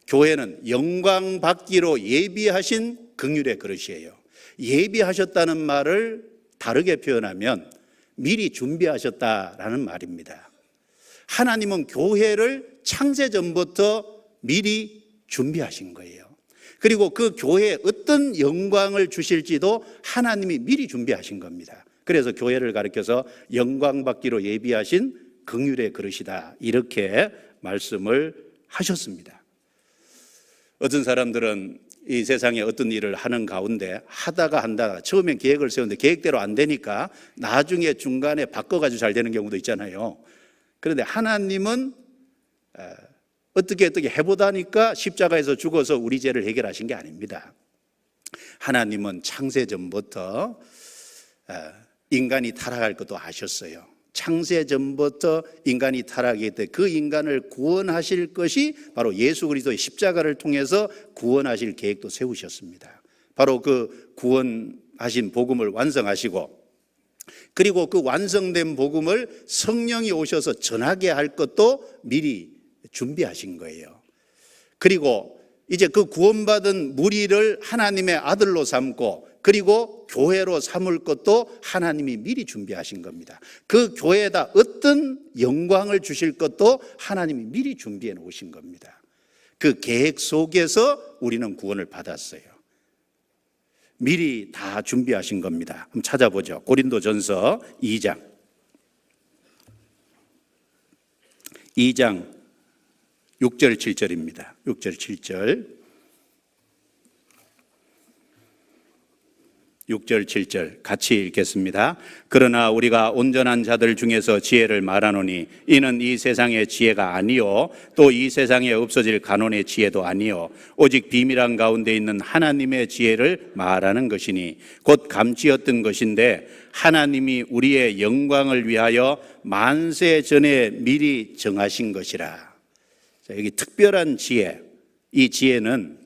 교회는 영광 받기로 예비하신 긍휼의 그릇이에요. 예비하셨다는 말을 다르게 표현하면 미리 준비하셨다라는 말입니다. 하나님은 교회를 창세전부터 미리 준비하신 거예요. 그리고 그 교회에 어떤 영광을 주실지도 하나님이 미리 준비하신 겁니다. 그래서 교회를 가리켜서 영광 받기로 예비하신 긍휼의 그릇이다, 이렇게 말씀을 하셨습니다. 어떤 사람들은 이 세상에 어떤 일을 하는 가운데 하다가 처음엔 계획을 세우는데 계획대로 안 되니까 나중에 중간에 바꿔가지고 잘 되는 경우도 있잖아요. 그런데 하나님은 어떻게 해보다니까 십자가에서 죽어서 우리 죄를 해결하신 게 아닙니다. 하나님은 창세전부터 인간이 타락할 것도 아셨어요. 창세전부터 인간이 타락했을 때 그 인간을 구원하실 것이 바로 예수 그리스도의 십자가를 통해서 구원하실 계획도 세우셨습니다. 바로 그 구원하신 복음을 완성하시고, 그리고 그 완성된 복음을 성령이 오셔서 전하게 할 것도 미리 준비하신 거예요. 그리고 이제 그 구원받은 무리를 하나님의 아들로 삼고, 그리고 교회로 삼을 것도 하나님이 미리 준비하신 겁니다. 그 교회에다 어떤 영광을 주실 것도 하나님이 미리 준비해 놓으신 겁니다. 그 계획 속에서 우리는 구원을 받았어요. 미리 다 준비하신 겁니다. 한번 찾아보죠. 고린도전서 2장 6절 7절입니다. 6절 7절 6절 7절 같이 읽겠습니다. 그러나 우리가 온전한 자들 중에서 지혜를 말하노니 이는 이 세상의 지혜가 아니요 또 이 세상에 없어질 간원의 지혜도 아니요 오직 비밀한 가운데 있는 하나님의 지혜를 말하는 것이니 곧 감추었던 것인데 하나님이 우리의 영광을 위하여 만세 전에 미리 정하신 것이라. 자, 여기 특별한 지혜, 이 지혜는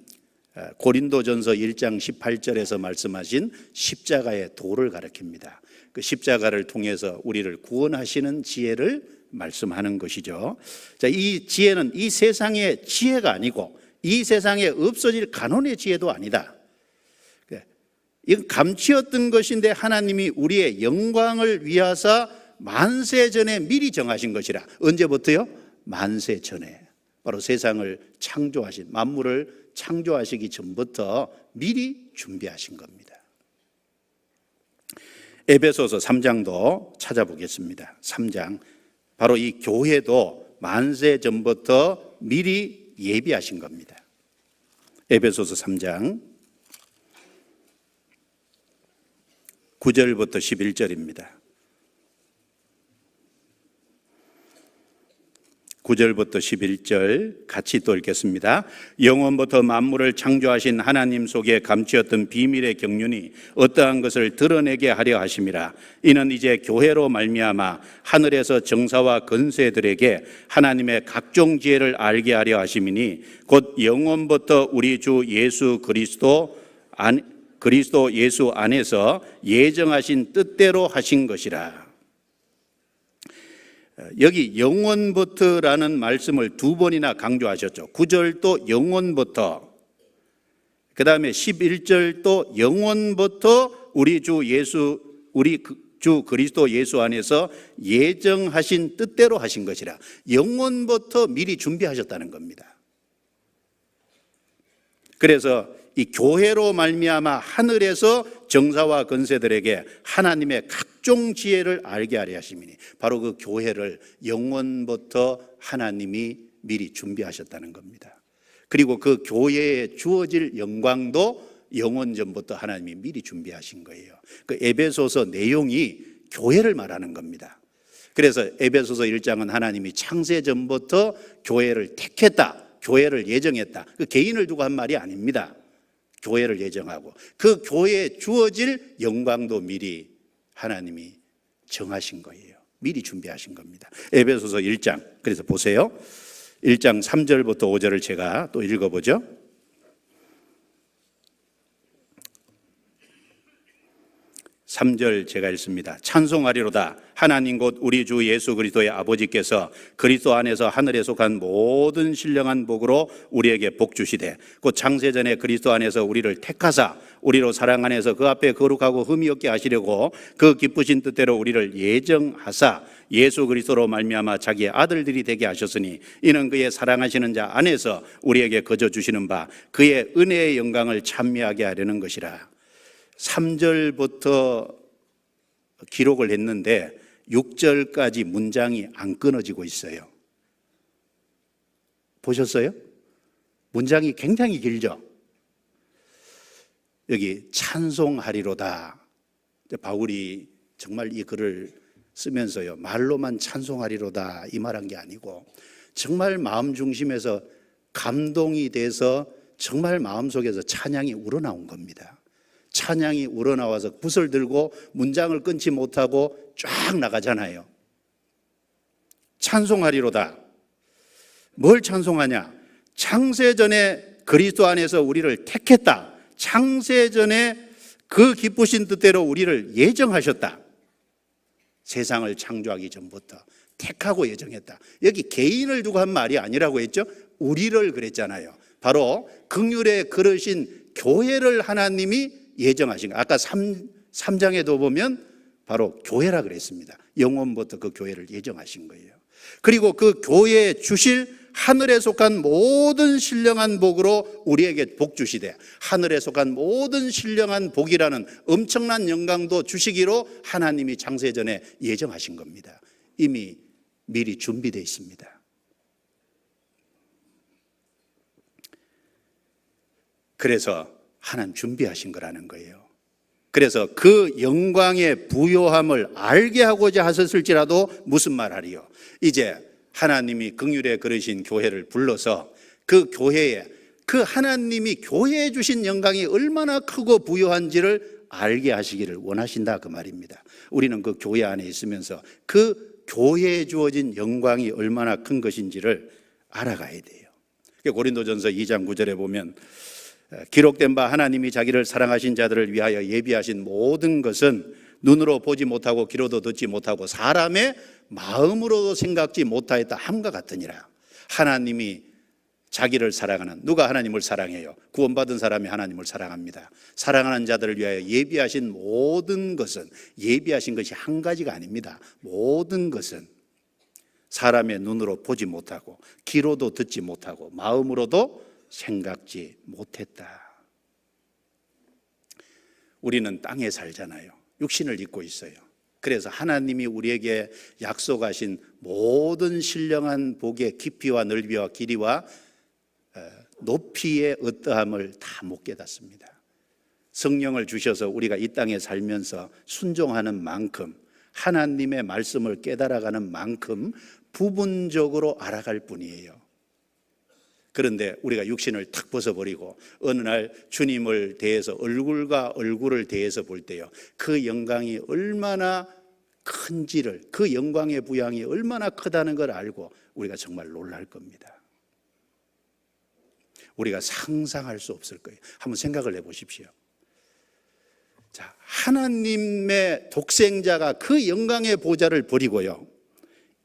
고린도전서 1장 18절에서 말씀하신 십자가의 도를 가리킵니다. 그 십자가를 통해서 우리를 구원하시는 지혜를 말씀하는 것이죠. 자, 이 지혜는 이 세상의 지혜가 아니고 이 세상에 없어질 간혼의 지혜도 아니다. 이건 감추었던 것인데 하나님이 우리의 영광을 위하사 만세 전에 미리 정하신 것이라. 언제부터요? 만세 전에. 바로 세상을 창조하신, 만물을 창조하시기 전부터 미리 준비하신 겁니다. 에베소서 3장도 찾아보겠습니다. 3장. 바로 이 교회도 만세 전부터 미리 예비하신 겁니다. 에베소서 3장 9절부터 11절입니다. 9절부터 11절 같이 또 읽겠습니다. 영원부터 만물을 창조하신 하나님 속에 감추었던 비밀의 경륜이 어떠한 것을 드러내게 하려 하심이라. 이는 이제 교회로 말미암아 하늘에서 정사와 건세들에게 하나님의 각종 지혜를 알게 하려 하심이니 곧 영원부터 우리 주 예수 그리스도 예수 안에서 예정하신 뜻대로 하신 것이라. 여기 영원부터라는 말씀을 두 번이나 강조하셨죠. 9절도 영원부터, 그 다음에 11절도 영원부터 우리 주 그리스도 예수 안에서 예정하신 뜻대로 하신 것이라. 영원부터 미리 준비하셨다는 겁니다. 그래서 이 교회로 말미암아 하늘에서 정사와 건세들에게 하나님의 각종 지혜를 알게 하려 하심이니 바로 그 교회를 영원부터 하나님이 미리 준비하셨다는 겁니다. 그리고 그 교회에 주어질 영광도 영원 전부터 하나님이 미리 준비하신 거예요. 그 에베소서 내용이 교회를 말하는 겁니다. 그래서 에베소서 1장은 하나님이 창세 전부터 교회를 택했다, 교회를 예정했다. 그 개인을 두고 한 말이 아닙니다. 교회를 예정하고 그 교회에 주어질 영광도 미리 하나님이 정하신 거예요. 미리 준비하신 겁니다. 에베소서 1장, 그래서 보세요. 1장 3절부터 5절을 제가 또 읽어보죠. 3절 제가 읽습니다. 찬송하리로다. 하나님 곧 우리 주 예수 그리스도의 아버지께서 그리스도 안에서 하늘에 속한 모든 신령한 복으로 우리에게 복 주시되 곧 창세전에 그리스도 안에서 우리를 택하사 우리로 사랑 안에서 그 앞에 거룩하고 흠이 없게 하시려고 그 기쁘신 뜻대로 우리를 예정하사 예수 그리스도로 말미암아 자기의 아들들이 되게 하셨으니 이는 그의 사랑하시는 자 안에서 우리에게 거저 주시는 바 그의 은혜의 영광을 찬미하게 하려는 것이라. 3절부터 기록을 했는데 6절까지 문장이 안 끊어지고 있어요. 보셨어요? 문장이 굉장히 길죠? 여기 찬송하리로다. 바울이 정말 이 글을 쓰면서요, 말로만 찬송하리로다 이 말한 게 아니고 정말 마음 중심에서 감동이 돼서 정말 마음속에서 찬양이 우러나온 겁니다. 찬양이 우러나와서 붓을 들고 문장을 끊지 못하고 쫙 나가잖아요. 찬송하리로다. 뭘 찬송하냐? 창세전에 그리스도 안에서 우리를 택했다. 창세전에 그 기쁘신 뜻대로 우리를 예정하셨다. 세상을 창조하기 전부터 택하고 예정했다. 여기 개인을 두고 한 말이 아니라고 했죠. 우리를 그랬잖아요. 바로 긍휼에 그르신 교회를 하나님이 예정하신 거. 아까 3장에도 보면 바로 교회라 그랬습니다. 영원부터 그 교회를 예정하신 거예요. 그리고 그 교회에 주실 하늘에 속한 모든 신령한 복으로 우리에게 복 주시되 하늘에 속한 모든 신령한 복이라는 엄청난 영광도 주시기로 하나님이 창세전에 예정하신 겁니다. 이미 미리 준비되어 있습니다. 그래서 하나님 준비하신 거라는 거예요. 그래서 그 영광의 부요함을 알게 하고자 하셨을지라도 무슨 말하리요? 이제 하나님이 긍휼에 그르신 교회를 불러서 그 교회에 그 하나님이 교회에 주신 영광이 얼마나 크고 부요한지를 알게 하시기를 원하신다 그 말입니다. 우리는 그 교회 안에 있으면서 그 교회에 주어진 영광이 얼마나 큰 것인지를 알아가야 돼요. 고린도전서 2장 9절에 보면 기록된 바 하나님이 자기를 사랑하신 자들을 위하여 예비하신 모든 것은 눈으로 보지 못하고 귀로도 듣지 못하고 사람의 마음으로도 생각지 못하였다 함과 같으니라. 하나님이 자기를 사랑하는, 누가 하나님을 사랑해요? 구원받은 사람이 하나님을 사랑합니다. 사랑하는 자들을 위하여 예비하신 모든 것은, 예비하신 것이 한 가지가 아닙니다. 모든 것은 사람의 눈으로 보지 못하고 귀로도 듣지 못하고 마음으로도 생각지 못했다. 우리는 땅에 살잖아요. 육신을 입고 있어요. 그래서 하나님이 우리에게 약속하신 모든 신령한 복의 깊이와 넓이와 길이와 높이의 어떠함을 다 못 깨닫습니다. 성령을 주셔서 우리가 이 땅에 살면서 순종하는 만큼, 하나님의 말씀을 깨달아가는 만큼 부분적으로 알아갈 뿐이에요. 그런데 우리가 육신을 탁 벗어버리고 어느 날 주님을 대해서 얼굴과 얼굴을 대해서 볼 때요, 그 영광이 얼마나 큰지를, 그 영광의 부양이 얼마나 크다는 걸 알고 우리가 정말 놀랄 겁니다. 우리가 상상할 수 없을 거예요. 한번 생각을 해보십시오. 자, 하나님의 독생자가 그 영광의 보좌를 버리고요,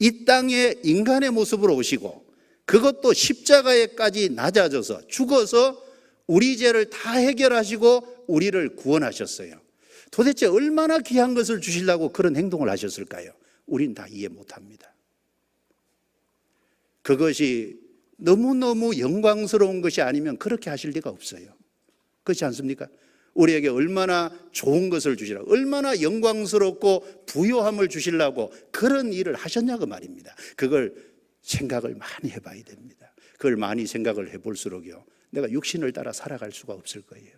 이 땅에 인간의 모습으로 오시고 그것도 십자가에까지 낮아져서 죽어서 우리 죄를 다 해결하시고 우리를 구원하셨어요. 도대체 얼마나 귀한 것을 주시려고 그런 행동을 하셨을까요? 우린 다 이해 못합니다. 그것이 너무너무 영광스러운 것이 아니면 그렇게 하실 리가 없어요. 그렇지 않습니까? 우리에게 얼마나 좋은 것을 주시라고, 얼마나 영광스럽고 부요함을 주시려고 그런 일을 하셨냐고 말입니다. 그걸 생각을 많이 해봐야 됩니다. 그걸 많이 생각을 해볼수록요, 내가 육신을 따라 살아갈 수가 없을 거예요.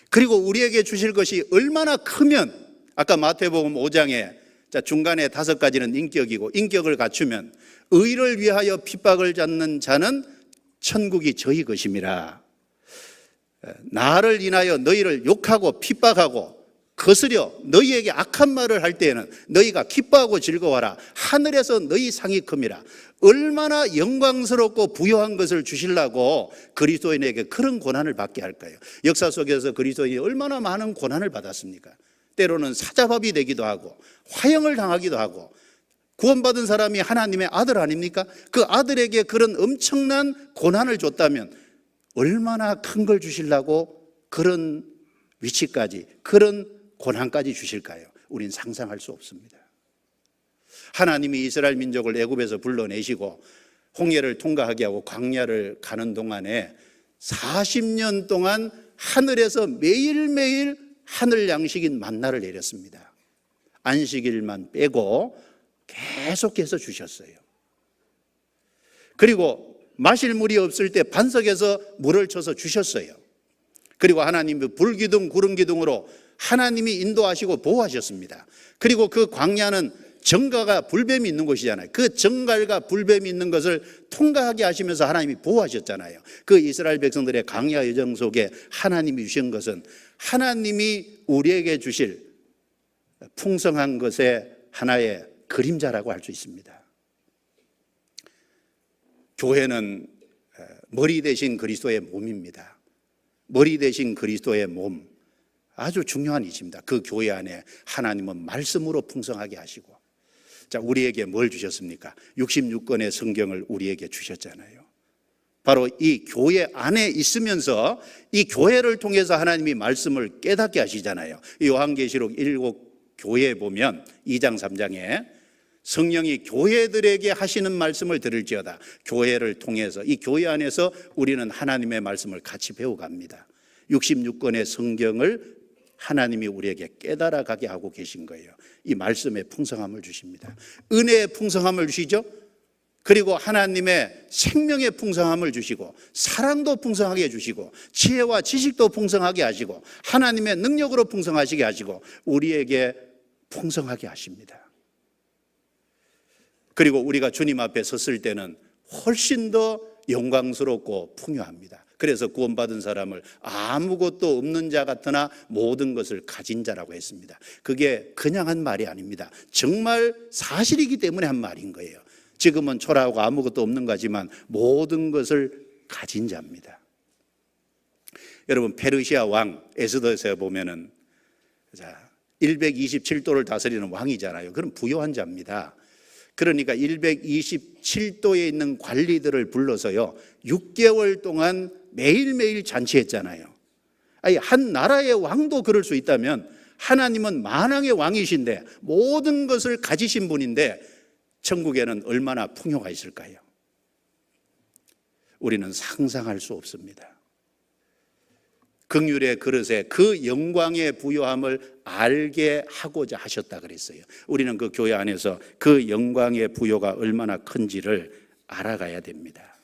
그리고 우리에게 주실 것이 얼마나 크면, 아까 마태복음 5장에 중간에 5가지는 인격이고, 인격을 갖추면 의를 위하여 핍박을 받는 자는 천국이 저희 것임이라. 나를 인하여 너희를 욕하고 핍박하고 거스려 너희에게 악한 말을 할 때에는 너희가 기뻐하고 즐거워하라. 하늘에서 너희 상이 큼이라. 얼마나 영광스럽고 부요한 것을 주시려고 그리스도인에게 그런 고난을 받게 할까요? 역사 속에서 그리스도인이 얼마나 많은 고난을 받았습니까? 때로는 사자밥이 되기도 하고 화형을 당하기도 하고, 구원받은 사람이 하나님의 아들 아닙니까? 그 아들에게 그런 엄청난 고난을 줬다면 얼마나 큰 걸 주시려고 그런 위치까지, 그런 고난까지 주실까요? 우린 상상할 수 없습니다. 하나님이 이스라엘 민족을 애굽에서 불러내시고 홍해를 통과하게 하고 광야를 가는 동안에 40년 동안 하늘에서 매일매일 하늘 양식인 만나를 내렸습니다. 안식일만 빼고 계속해서 주셨어요. 그리고 마실 물이 없을 때 반석에서 물을 쳐서 주셨어요. 그리고 하나님의 불기둥 구름기둥으로 하나님이 인도하시고 보호하셨습니다. 그리고 그 광야는 정갈과 불뱀이 있는 곳이잖아요. 그 정갈과 불뱀이 있는 것을 통과하게 하시면서 하나님이 보호하셨잖아요. 그 이스라엘 백성들의 광야 여정 속에 하나님이 주신 것은 하나님이 우리에게 주실 풍성한 것의 하나의 그림자라고 할 수 있습니다. 교회는 머리 대신 그리스도의 몸입니다. 머리 대신 그리스도의 몸, 아주 중요한 이치입니다. 그 교회 안에 하나님은 말씀으로 풍성하게 하시고, 자, 우리에게 뭘 주셨습니까? 66권의 성경을 우리에게 주셨잖아요. 바로 이 교회 안에 있으면서 이 교회를 통해서 하나님이 말씀을 깨닫게 하시잖아요. 요한계시록 7교회에 보면 2장 3장에 성령이 교회들에게 하시는 말씀을 들을지어다. 교회를 통해서, 이 교회 안에서 우리는 하나님의 말씀을 같이 배워갑니다. 66권의 성경을 하나님이 우리에게 깨달아 가게 하고 계신 거예요. 이 말씀의 풍성함을 주십니다. 은혜의 풍성함을 주시죠. 그리고 하나님의 생명의 풍성함을 주시고, 사랑도 풍성하게 주시고, 지혜와 지식도 풍성하게 하시고, 하나님의 능력으로 풍성하시게 하시고, 우리에게 풍성하게 하십니다. 그리고 우리가 주님 앞에 섰을 때는 훨씬 더 영광스럽고 풍요합니다. 그래서 구원받은 사람을 아무것도 없는 자 같으나 모든 것을 가진 자라고 했습니다. 그게 그냥 한 말이 아닙니다. 정말 사실이기 때문에 한 말인 거예요. 지금은 초라하고 아무것도 없는 거지만 모든 것을 가진 자입니다. 여러분, 페르시아 왕 에스더서에 보면은 127도를 다스리는 왕이잖아요. 그럼 부요한 자입니다. 그러니까 127도에 있는 관리들을 불러서요 6개월 동안 매일매일 잔치했잖아요. 아니, 한 나라의 왕도 그럴 수 있다면 하나님은 만왕의 왕이신데 모든 것을 가지신 분인데 천국에는 얼마나 풍요가 있을까요? 우리는 상상할 수 없습니다. 긍휼의 그릇에 그 영광의 부요함을 알게 하고자 하셨다 그랬어요. 우리는 그 교회 안에서 그 영광의 부요가 얼마나 큰지를 알아가야 됩니다.